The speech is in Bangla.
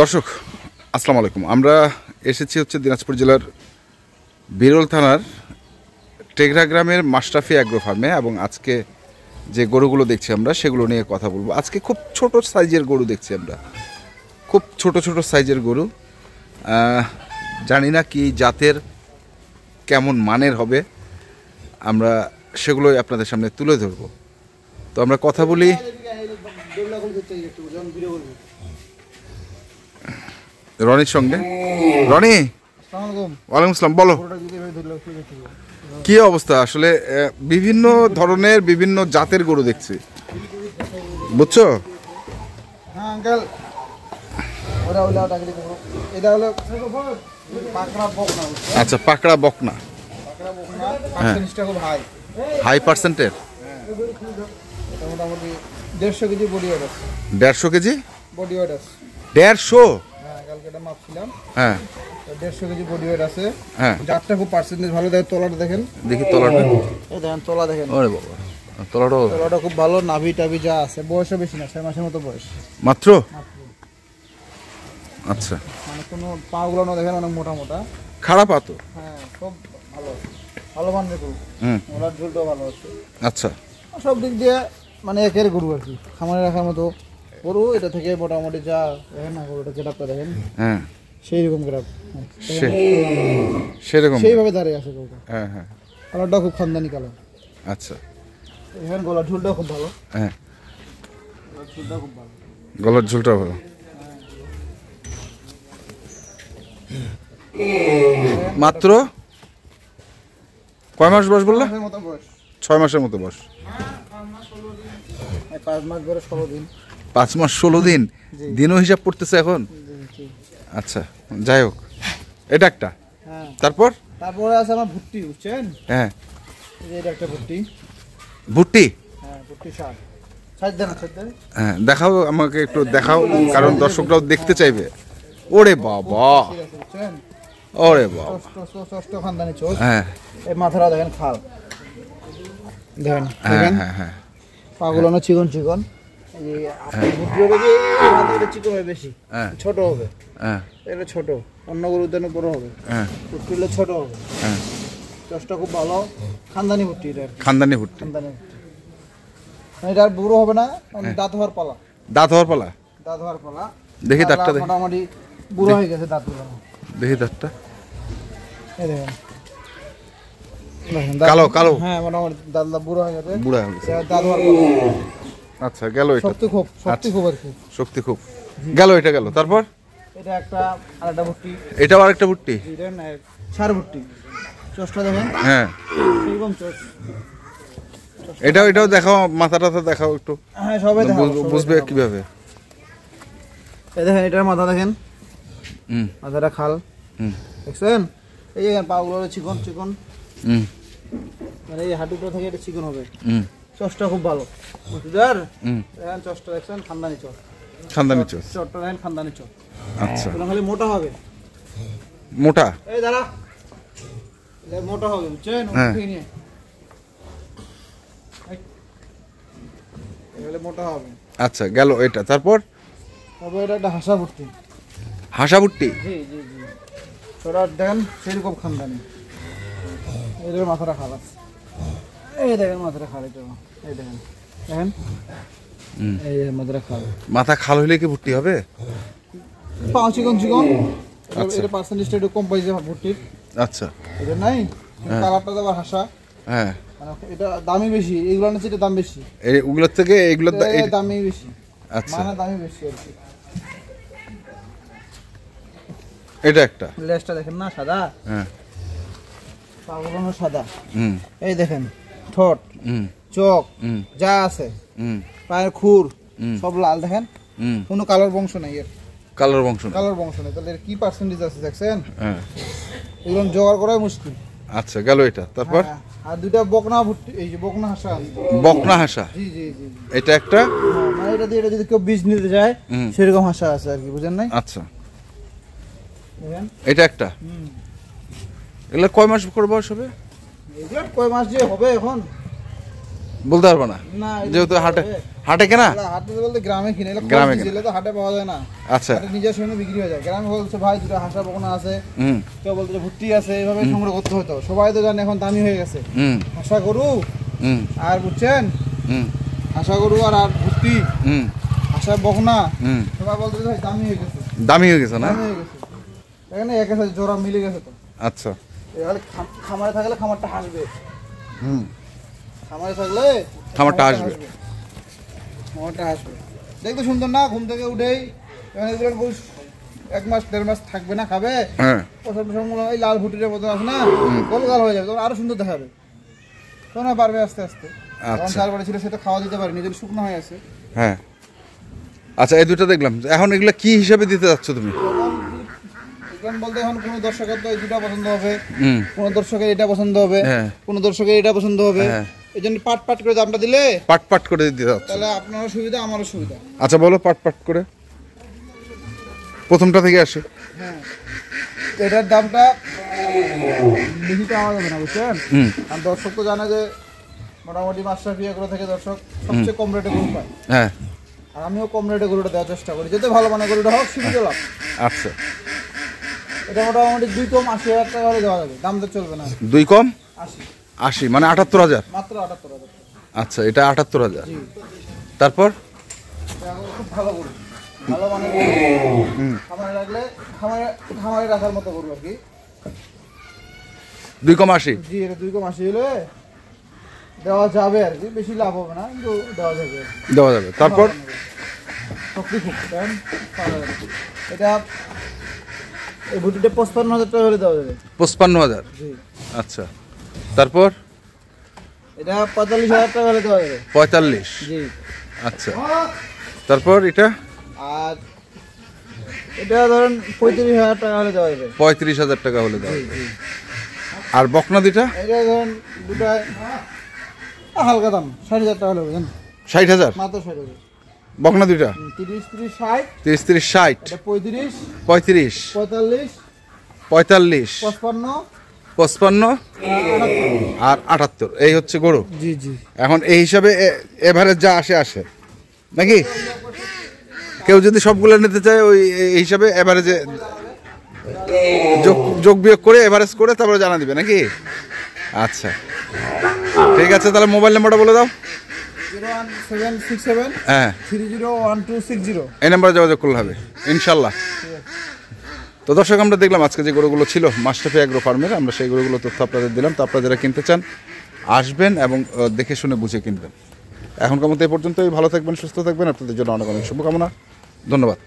দর্শক আসসালামু আলাইকুম। আমরা এসেছি হচ্ছে দিনাজপুর জেলার বিরল থানার টেঘরা গ্রামের মাশরাফি অ্যাগ্রো ফার্মে, এবং আজকে যে গরুগুলো দেখছি আমরা সেগুলো নিয়ে কথা বলবো। আজকে খুব ছোট সাইজের গরু দেখছি আমরা, খুব ছোট ছোট সাইজের গরু। জানি না কি জাতের, কেমন মানের হবে, আমরা সেগুলোই আপনাদের সামনে তুলে ধরবো। তো আমরা কথা বলি রনির সঙ্গে। রনি, ওয়ালাইকুম আসসালাম। বলো কি অবস্থা? আসলে বিভিন্ন ধরনের বিভিন্ন জাতের গরু দেখছি, বুঝছো? আচ্ছা, পাকড়া বকনা, হাই পার্সেন্টের, মোটামুটি 150 কেজি বডি ওয়েট আছে। 150 কেজি বডি ওয়েট আছে। 150? হ্যাঁ, কালকে এটা মাপছিলাম। হ্যাঁ, 150 কেজি বডি ওয়েট আছে। হ্যাঁ, জাতটা খুব পার্সেন্টেজ ভালো। দেখেন তলাটা, দেখেন, দেখি তলাটা। এই দেখেন তলা, দেখেন। ওরে বাবা, তলাটা খুব ভালো। নাভি টাভি যা আছে, বয়সও বেশি না, 6 মাসের মতো বয়স মাত্র। আচ্ছা, মানে কোনো পাগুলো দেখেন অনেক মোটা মোটা, খারাপ তো। হ্যাঁ, সব ভালো ভালো মানের গরু। ওনার ঝুলটাও ভালো আছে। আচ্ছা, সব দিক দিয়ে মানে একের গরু আর কি, খামারে রাখার মতো গরু। এটা থেকে মোটামুটি যা দেখেন না, গরুটা গেটআপটা দেখেন, হ্যাঁ, সেই রকম গেটআপ, সেরকম সেইভাবে দাঁড়িয়ে আছে গরুটা। হ্যাঁ হ্যাঁ, কালারটা খুব খানদানি কালার। আচ্ছা, এখানে গলার ঝুলটাও খুব ভালো। হ্যাঁ, ঝুলটা খুব ভালো, গলার ঝুলটা ভালো। মাত্র কয় মাস বয়স বললা? 6 মাসের মতো বয়স। 5 মাস ধরে 16 দিন। 5 মাস 16 দিন, দিনও হিসাব পড়তেছে এখন। আচ্ছা, যাই হোক, এটা একটা। হ্যাঁ, তারপরে আছে আমার ভুট্টি, বুঝছেন? হ্যাঁ, এটা একটা ভুট্টি। ভুট্টি? হ্যাঁ, ভুট্টি শাক। সাইড দেন। হ্যাঁ, দেখাও আমাকে একটু, দেখাও, কারণ দর্শকরাও দেখতে চাইবে। ওরে বাবা, ওরে বাবা, ষষ্ঠ খানদানি চোখ। হ্যাঁ, এই মাথাটা দেখেন, খাল দেখেন, হ্যাঁ হ্যাঁ হ্যাঁ, পাগুলো না চিকন চিকন। এই ভুট্টি হবে কি, এই মাথাটা চিকন হবে বেশি, ছোট হবে। হ্যাঁ, এটা ছোট, অন্য গরুর জন্য বড় হবে। হ্যাঁ, ভুট্টি হলে ছোট হবে। হ্যাঁ, চোষটা খুব ভালো, খানদানি ভুট্টি। এটা খানদানি ভুট্টি। খানদানি ভুট্টি, এটা আর বুড়ো হবে না, দাঁত হওয়ার পালা। দাঁত হওয়ার পালা? দাঁত হওয়ার পালা। দেখি দাঁতটা, দেখি মোটামুটি বুড়ো হয়ে গেছে দাঁতগুলো। দেখি দাঁতটা। এই দেখেন, কালো কালো। হ্যাঁ, মোটামুটি দাঁতটা বুড়ো হয়ে গেছে, বুড়া হয়ে গেছে। দাঁত হওয়ার পালা। আচ্ছা, গেল এটা। শক্তি খুব আর কি, শক্তি খুব। গেল এটা, গেল। তারপর এটা একটা আরেকটা ভুট্টি। এটাও আরেকটা ভুট্টি। সার ভুট্টি। চোষটা দেখেন, হ্যাঁ, এরকম চোষ। এটাও দেখাও, মাথা টাথা দেখাও একটু। হ্যাঁ, সবাই দেখাবো, বুঝবে কিভাবে। এই দেখেন, এটার মাথা দেখেন, মাথাটা খাল, দেখছেন? এই যে পাগুলো চিকন চিকন, মানে এই হাঁটুটা থেকে এটা চিকন হবে। চোষটা খুব ভালো, বুঝলেন? দেখেন চোষটা, দেখছেন? খানদানি চোষ। খানদানি চোষ। চোষটা দেখেন, খানদানি চোষ। আচ্ছা, খালি মোটা হবে। মোটা? এই দাঁড়া, মোটা হবে, বুঝছেন? মোটা হবে। আচ্ছা, গেল এটা। তারপর তবে এটা একটা হাসা ভুট্টি। হাসা ভুট্টি? জি জি জি, ওটা দেখেন সেরকম খানদানি। এদের মাথাটা খাল আছে, এই দেখেন মাথাটা খাল। এটা এই দেখেন, দেখেন এই মাথাটা খাল। মাথা খাল হইলে কি ভুট্টি হবে? পাঁচ চিকন চিকন। এটা পার্সেন্টেজটা একটু কম পাইছে ভুট্টির। আচ্ছা, এটা নাই, কালারটা তো আবার হাসা। হ্যাঁ, এটা দামি বেশি, এইগুলো না, এটা দাম বেশি। এইগুলোর থেকে এইগুলোর দামি বেশি। আচ্ছা, মানে দামি বেশি আর কি। এটা একটা। লেজটা দেখেন না, সাদা। হ্যাঁ, পাগুলো সাদা। এই দেখেন ঠোঁট, চোখ যা আছে, পায়ের খুর সব লাল। দেখেন কোনো কালোর বংশ নাই এর। কালোর বংশ? কালোর বংশ নেই। তাহলে কি পার্সেন্টেজ আছে দেখছেন? হ্যাঁ, এগুলো জোগাড় করাই মুশকিল। আচ্ছা, গেল এটা। তারপর আর দুইটা বকনা ভুট্টি, এই যে বকনা হাসা। বকনা হাসা? জি জি জি, এটা একটা। মানে এটা দিয়ে যদি কেউ বীজ নিতে যায় সেরকম হাসা আছে আর কি, বুঝেন নাই? আচ্ছা, এটা একটা। এগুলো কয় মাস করে বয়স হবে? এগুলো কয় মাস যে হবে এখন বলতে পারবো না, যেহেতু হাটে কেনা? হাটে বলতে গ্রামে কিনে, গ্রামে কিনে তো হাটে পাওয়া যায় না। আচ্ছা, হাটে নিজের সঙ্গে বিক্রি হয়ে যায়। গ্রামে বলছে ভাই দুটো হাঁসা বকনা আছে, কেউ বলতে ভুট্টি আছে, এইভাবে সংগ্রহ করতে হতো। সবাই তো জানে এখন দামি হয়ে গেছে। হাঁসা গরু আর বুঝছেন, হাঁসা গরু আর ভুট্টি, হাঁসা বকনা, সবাই বলতে ভাই দামি হয়ে গেছে। দামি হয়ে গেছে না? দামি হয়ে গেছে। এখানে একের সাথে জোড়া মিলে গেছে তো। আচ্ছা, খামারে থাকলে খামারটা হাসবে। খামারে থাকলে খামারটা আসবে। খামারটা আসবে। দেখতে সুন্দর না? ঘুম থেকে উঠেই এখানে 1 মাস 1.5 মাস থাকবে না, খাবে। হ্যাঁ, এই লাল ভুটির মতো আছে না, গোলগাল হয়ে যাবে, তখন আরো সুন্দর দেখাবে। তখন পারবে আস্তে আস্তে। আচ্ছা, তারপরে ছিল সেটা খাওয়া দিতে পারি, নিজের শুকনো হয়ে আছে। হ্যাঁ। আচ্ছা, এই দুটো দেখলাম। এখন এগুলা কি হিসাবে দিতে যাচ্ছ তুমি? এখন বলতে এখন কোনো দর্শকের তো এই দুটা পছন্দ হবে, কোনো দর্শকের এটা পছন্দ হবে, কোনো দর্শকের এটা পছন্দ হবে। এই জন্য পাট পাট করে দামটা দিলে পাট করে দিতে যাচ্ছ, তাহলে আপনারও সুবিধা আমারও সুবিধা। আচ্ছা, বলো পাট করে। প্রথমটা থেকে আসে। হ্যাঁ, এটার দামটা বেশি পাওয়া যাবে না, বুঝছেন? আর দর্শক তো জানে যে মোটামুটি মাশরাফি এগুলো থেকে দর্শক সবচেয়ে কম রেটে গরু পায়। হ্যাঁ, আর আমিও কম রেটে গরুটা দেওয়ার চেষ্টা করি, যাতে ভালো মানে গরুটা হোক, সুবিধা লাভ। আচ্ছা, এটা মোটামুটি 2 কম 80,000 টাকা হলে দেওয়া যাবে, দাম তো চলবে না। 2 কম 80 মানে 78,000। মাত্র 78,000। আচ্ছা, এটা 78,000। তারপর এটা খুব ভালো গরু, ভালো মানে গরু। খামারে রাখলে খামারে রাখার মতো গরু আর কি। 2 কম 80। জি, এটা 2 কম 80 হলে দেওয়া যাবে আর কি, বেশি লাভ হবে না, কিন্তু দেওয়া যাবে। তারপর এটা এই ভুটিটা 55,000 টাকা হলে দেওয়া যাবে। 55,000। জি। আচ্ছা, তারপর এটা 45,000 টাকা হলে দেওয়া যাবে। 45। জি। আচ্ছা, তারপর এটা আর এটা ধরেন 35,000 টাকা হলে দেওয়া যাবে। 35,000 টাকা হলে দেওয়া যাবে। আর বকনা দুইটা? এটা ধরেন দুটায় হালকা দাম 60,000 টাকা হলে বুঝেন। 60,000 মাত্র 60,000। বকনা দুইটা? 30 60। 30 60। এটা 35 35 45 45 55 55 আর 78। এই হচ্ছে গরু। জি জি। এখন এই হিসাবে এভারেজ যা আসে নাকি? কেউ যদি সবগুলো নিতে চায় ওই এই হিসাবে এভারেজে যোগ বিয়োগ করে এভারেজ করে তারপরে জানা দিবে নাকি? আচ্ছা, ঠিক আছে, তাহলে মোবাইল নাম্বারটা বলে দাও। 01767 হ্যাঁ, 301260। এই নাম্বারে যোগাযোগ করলে হবে ইনশাল্লাহ। তো দর্শক, আমরা দেখলাম আজকে যে গরুগুলো ছিল মাশরাফি অ্যাগ্রো ফার্মের, আমরা সেই গরুগুলো তথ্য আপনাদের দিলাম। তো আপনারা যারা কিনতে চান আসবেন এবং দেখে শুনে বুঝে কিনবেন। এখনকার মতো এই পর্যন্তই। ভালো থাকবেন, সুস্থ থাকবেন। আপনাদের জন্য অনেক অনেক শুভকামনা। ধন্যবাদ।